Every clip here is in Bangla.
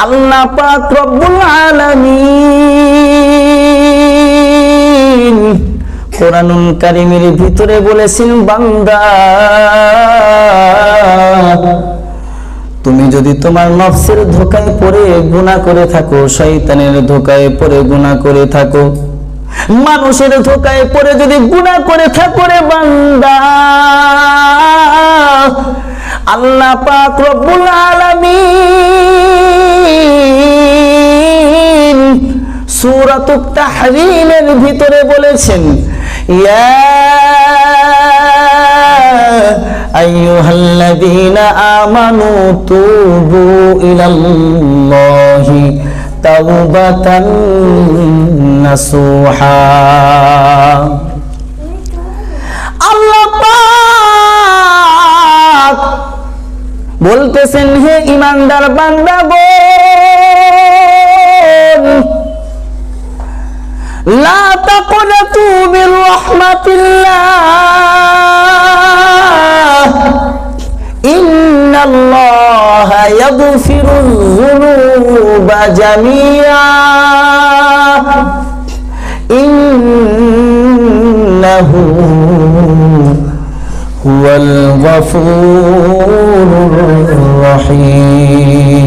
আল্লাহ পাক রব্বুল আলামিন কোরআনুল কারীমের ভিতরে বলেছেন, বান্দা তুমি যদি তোমার নফসের ধোঁকায় পড়ে গুনাহ করে থাকো, শয়তানের ধোঁকায় পড়ে গুনাহ করে থাকো, মানুষের ধোঁকায় পড়ে যদি গুনাহ করে থাকো রে বান্দা, আল্লাহ পাক রব্বুল আলামিন সূরাতুত তাহরীমের ভিতরে বলেছেন, ইয়া আইয়ুহাল্লাযীনা আমানু তুবু ইলাল্লাহি তাওবাতান নাসুহা। আল্লাহ পাক বলতেছেন, হে ঈমানদার বান্দাগণ, লা তাকুনাতু মির রাহমাতিল্লাহ, ইন্নাল্লাহা ইয়াগফিরুয যুনুবা জামিআ, ইন্নাহু হুয়াল গফুরুর রহিম।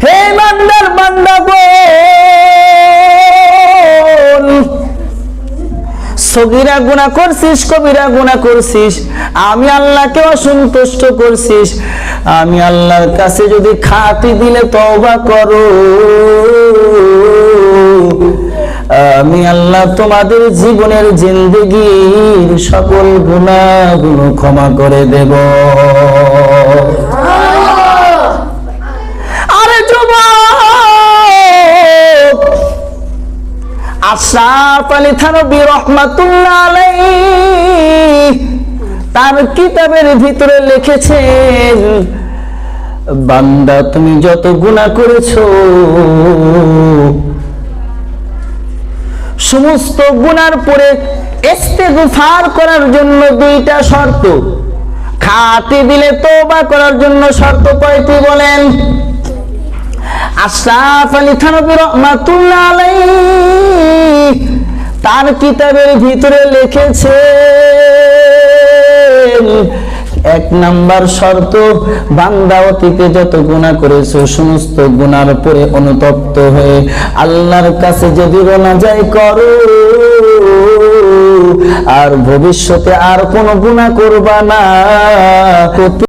হে ঈমানদার বান্দাগণ, সগীরা গুনাহ করছিস, কবিরা গুনাহ করছিস, আমি আল্লাহকে অসন্তুষ্ট করছিস, আমি আল্লাহর কাছে যদি খাঁটি দিলে তওবা করো, আমি আল্লাহ তোমাদের জীবনের জিন্দেগীর সকল গুনাহগুলো ক্ষমা করে দেব। আরে যুবক, আশরাফ আলী থানভী রাহমাতুল্লাহ আলাইহি তার কিতাবের ভিতরে লিখেছেন, বান্দা তুমি যত গুনাহ করেছো, সমস্ত গুনার পরে ইস্তেগফার করার জন্য দুইটা শর্ত, খাঁটি দিলে তওবা করার জন্য শর্ত কয়টি বলেন? আশরাফ আলী থানভী রাহমাতুল্লাহ আলাইহি তার কিতাবের ভিতরে লিখেছেন, এক নাম্বার শর্ত, বান্দা অতীতে যত গুনাহ করেছো সমস্ত গুনার পরে অনুতপ্ত হয়ে আল্লাহর কাছে যদি রোনাজাই করো আর ভবিষ্যতে আর কোনো গুনাহ করবা না।